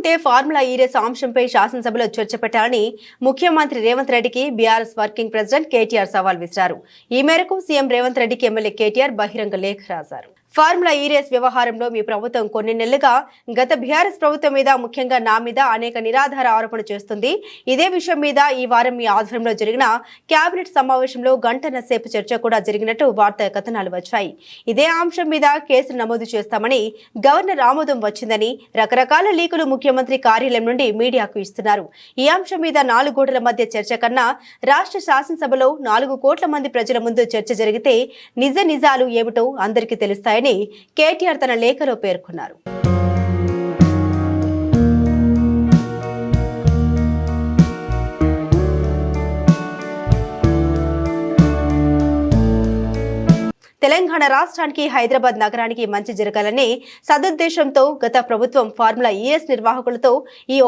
ఉంటే ఫార్ములా ఈ రేస్ అంశంపై శాసనసభలో చర్చ పెట్టాలని ముఖ్యమంత్రి రేవంత్ రెడ్డికి బీఆర్ఎస్ వర్కింగ్ ప్రెసిడెంట్ కేటీఆర్ సవాల్ విసిరారు. ఈ మేరకు సీఎం రేవంత్ రెడ్డికి ఎమ్మెల్యే కేటీఆర్ బహిరంగ లేఖ రాశారు. ఫార్ములా ఈ రేస్ వ్యవహారంలో మీ ప్రభుత్వం కొన్ని నెలలుగా గత బీఆర్ఎస్ ప్రభుత్వం మీద, ముఖ్యంగా నా మీద అనేక నిరాధార ఆరోపణలు చేస్తుంది. ఇదే విషయం మీద ఈ వారం మీ ఆధ్వర్యంలో జరిగిన కేబినెట్ సమావేశంలో గంటల సేపు చర్చ కూడా జరిగినట్టు వార్తా కథనాలు వచ్చాయి. ఇదే అంశం మీద కేసులు నమోదు చేస్తామని గవర్నర్ ఆమోదం వచ్చిందని రకరకాల లీకులు ముఖ్యమంత్రి కార్యాలయం నుండి మీడియాకు ఇస్తున్నారు. ఈ అంశం మీద 4 గోడల మధ్య చర్చ కన్నా రాష్ట్ర శాసనసభలో 4 కోట్ల మంది ప్రజల ముందు చర్చ జరిగితే నిజాలు ఏమిటో అందరికీ తెలుస్తాయని కేటీఆర్ తన లేఖలో పేర్కొన్నారు. తెలంగాణ రాష్ట్రానికి, హైదరాబాద్ నగరానికి మంచి జరగాలని సదుద్దేశంతో గత ప్రభుత్వం ఫార్ములా ఈఎస్ నిర్వాహకులతో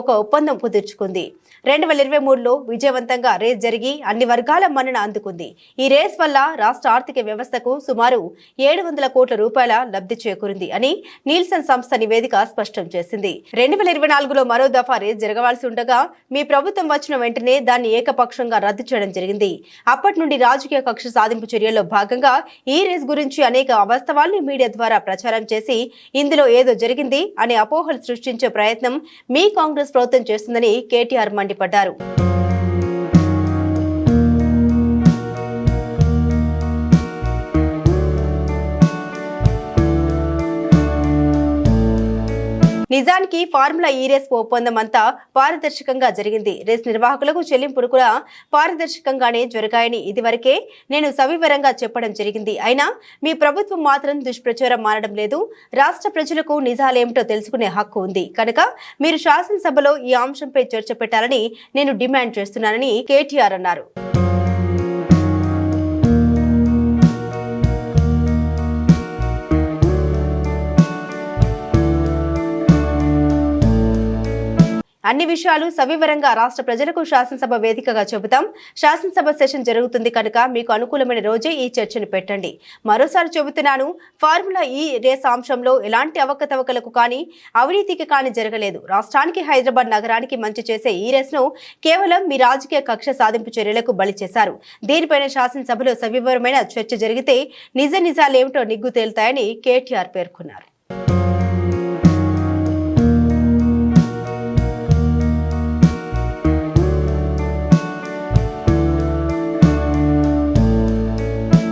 ఒక ఒప్పందం కుదుర్చుకుంది. 2023లో విజయవంతంగా రేస్ జరిగి అన్ని వర్గాల మన్నన అందుకుంది. ఈ రేస్ వల్ల రాష్ట్ర ఆర్థిక వ్యవస్థకు సుమారు 700 కోట్ల రూపాయల లబ్ధి చేకూరింది అని నీల్సన్ సంస్థ నివేదిక స్పష్టం చేసింది. 2024లో మరో దఫా రేస్ జరగవలసి ఉండగా మీ ప్రభుత్వం వచ్చిన వెంటనే దాన్ని ఏకపక్షంగా రద్దు చేయడం జరిగింది. అప్పటి నుండి రాజకీయ కక్ష సాధింపు చర్యల్లో భాగంగా ఈ రేస్ గురించి అనేక అవాస్తవాల్ని మీడియా ద్వారా ప్రచారం చేసి ఇందులో ఏదో జరిగింది అనే అపోహలు సృష్టించే ప్రయత్నం మీ కాంగ్రెస్ ప్రభుత్వం చేస్తుందని కేటీఆర్ మండిపడ్డారు. నిజానికి ఫార్ములా ఈ రేస్ ఒప్పందం అంతా పారదర్శకంగా జరిగింది. రేస్ నిర్వాహకులకు చెల్లింపులు కూడా పారదర్శకంగానే జరిగాయని ఇదివరకే నేను సవివరంగా చెప్పడం జరిగింది. అయినా మీ ప్రభుత్వం మాత్రం దుష్ప్రచారం మానడం లేదు. రాష్ట్ర ప్రజలకు నిజాలేమిటో తెలుసుకునే హక్కు ఉంది కనుక మీరు శాసనసభలో ఈ అంశంపై చర్చ పెట్టాలని నేను డిమాండ్ చేస్తున్నానని కేటీఆర్ అన్నారు. అన్ని విషయాలు సవివరంగా రాష్ట్ర ప్రజలకు శాసనసభ వేదికగా చెబుతాం. శాసనసభ సెషన్ జరుగుతుంది కనుక మీకు అనుకూలమైన రోజే ఈ చర్చను పెట్టండి. మరోసారి చెబుతున్నాను, ఫార్ములా ఈ రేస్ అంశంలో ఎలాంటి అవకతవకలకు కానీ అవినీతికి కానీ జరగలేదు. రాష్ట్రానికి, హైదరాబాద్ నగరానికి మంచి చేసే ఈ రేస్ ను కేవలం మీ రాజకీయ కక్ష సాధింపు చర్యలకు బలి చేశారు. దీనిపైన శాసనసభలో సవివరమైన చర్చ జరిగితే నిజాలేమిటో నిగ్గు తేలుతాయని కేటీఆర్ పేర్కొన్నారు.